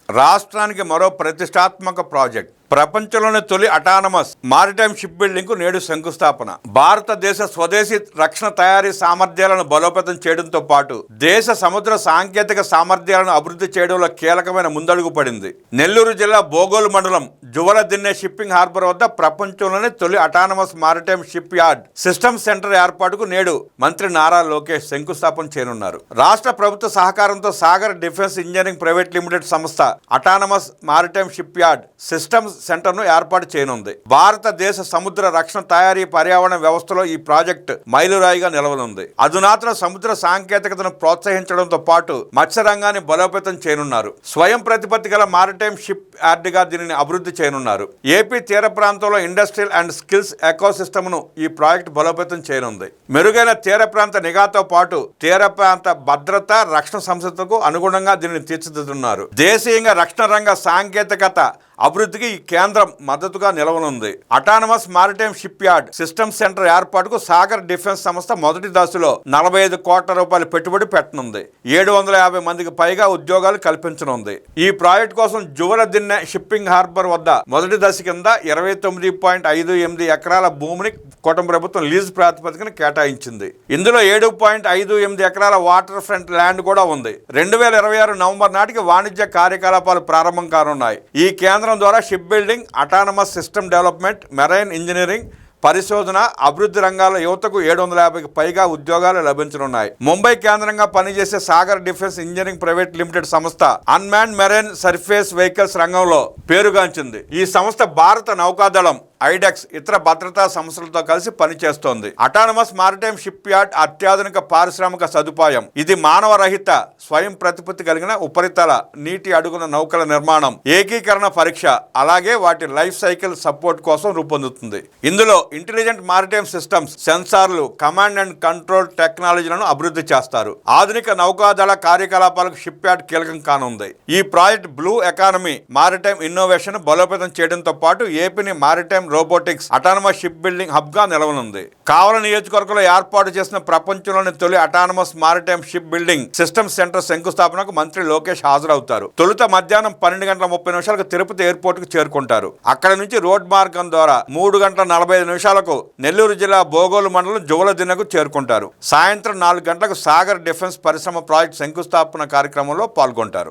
రాష్ట్రానికి మరో ప్రతిష్టాత్మక ప్రాజెక్ట్. ప్రపంచంలోని తొలి అటానమస్ మారిటైమ్ షిప్ బిల్డింగ్ కు నేడు శంకుస్థాపన. భారతదేశ స్వదేశీ రక్షణ తయారీ సామర్థ్యాలను బలోపేతం చేయడంతో పాటు దేశ సముద్ర సాంకేతిక సామర్థ్యాలను అభివృద్ధి చేయడంలో కీలకమైన ముందడుగు పడింది. నెల్లూరు జిల్లా బోగోలు మండలం జువలదిన్నె షిప్పింగ్ హార్బర్ వద్ద ప్రపంచంలోని తొలి autonomous maritime shipyard system centre ఏర్పాటుకు నేడు మంత్రి నారా లోకేష్ శంకుస్థాపన చేయనున్నారు. రాష్ట్ర ప్రభుత్వ సహకారంతో Sagar defence engineering private limited సంస్థ autonomous maritime shipyard system సెంటర్ను ఏర్పాటు చేయనుంది. భారతదేశ సముద్ర రక్షణ తయారీ పర్యావరణ వ్యవస్థలో ఈ ప్రాజెక్టు మైలురాయిగా నిలవనుంది. అధునాతన సముద్ర సాంకేతికతను ప్రోత్సహించడంతో పాటు మత్స్య రంగాన్ని బలోపేతం చేయనున్నారు. స్వయం ప్రతిపత్తి గల మారిటైమ్ షిప్ యార్డ్ గా దీనిని అభివృద్ధి చేయనున్నారు. ఏపీ తీర ప్రాంతంలో ఇండస్ట్రియల్ అండ్ స్కిల్స్ ఎకోసిస్టమ్ ను ఈ ప్రాజెక్టు బలోపేతం చేయనుంది. మెరుగైన తీర ప్రాంత నిఘాతో పాటు తీర ప్రాంత భద్రత రక్షణ సంస్థలకు అనుగుణంగా దీనిని తీర్చిదిద్దుతున్నారు. దేశీయంగా రక్షణ రంగ సాంకేతికత అభివృద్ధికి ఈ కేంద్రం మద్దతుగా నిలవనుంది. Autonomous maritime shipyard system centre ఏర్పాటుకు సాగర్ డిఫెన్స్ సంస్థ మొదటి దశలో 45 కోట్ల రూపాయల పెట్టుబడి పెట్టనుంది. 750 మందికి పైగా ఉద్యోగాలు కల్పించనుంది. ఈ ప్రాజెక్టు కోసం జువలదిన్నె షిప్పింగ్ హార్బర్ వద్ద మొదటి దశ కింద 29.58 ఎకరాల భూమిని కుటుంబ ప్రభుత్వం లీజ్ ప్రాతిపదికన కేటాయించింది. ఇందులో 7.58 ఎకరాల వాటర్ ఫ్రంట్ ల్యాండ్ కూడా ఉంది. 2026 నవంబర్ నాటికి వాణిజ్య కార్యకలాపాలు ప్రారంభం కానున్నాయి. ఈ కేంద్రం ద్వారా ship building, autonomous system development, marine engineering, పరిశోధన, అభివృద్ధి రంగాల యువతకు 750కి పైగా ఉద్యోగాలు లభించనున్నాయి. ముంబై కేంద్రంగా పనిచేసే Sagar defence engineering private limited సంస్థ అన్మాన్ మెరైన్ సర్ఫేస్ వెహికల్స్ రంగంలో పేరుగాంచింది. ఈ సంస్థ భారత నౌకాదళం, ఐడెక్స్, ఇతర భద్రతా సంస్థలతో కలిసి పనిచేస్తోంది. అటానమస్ మారిటైమ్ షిప్ యార్డ్ అత్యాధునిక పారిశ్రామిక సదుపాయం. ఇది మానవ రహిత స్వయం ప్రతిపత్తి కలిగిన ఉపరితల నీటి అడుగున నౌకల నిర్మాణం, ఏకీకరణ పరీక్ష, అలాగే వాటి లైఫ్ సైకిల్ సపోర్ట్ కోసం రూపొందుతుంది. ఇందులో ఇంటెలిజెంట్ మారిటైమ్ సిస్టమ్స్, సెన్సార్లు, కమాండ్ అండ్ కంట్రోల్ టెక్నాలజీలను అభివృద్ధి చేస్తారు. ఆధునిక నౌకాదళ కార్యకలాపాలకు షిప్ యార్డ్ కీలకం కానుంది. ఈ project blue economy, maritime innovation బలోపేతం చేయడంతో పాటు ఏపీని maritime robotics autonomous shipbuilding hub గా నిలవనుంది. కావలి నియోజకవర్గంలో ఏర్పాటు చేసిన ప్రపంచంలోని తొలి autonomous maritime shipbuilding system centre శంకుస్థాపనకు మంత్రి లోకేష్ హాజరవుతారు. తొలుత మధ్యాహ్నం 12:30 తిరుపతి ఎయిర్పోర్ట్ కు చేరుకుంటారు. అక్కడ నుంచి రోడ్ మార్గం ద్వారా 3:45 నెల్లూరు జిల్లా బోగోలు మండలం జువలదిన్నెకు చేరుకుంటారు. సాయంత్రం 4 గంటలకు సాగర్ డిఫెన్స్ పరిశ్రమ ప్రాజెక్ట్ శంకుస్థాపన కార్యక్రమంలో పాల్గొంటారు.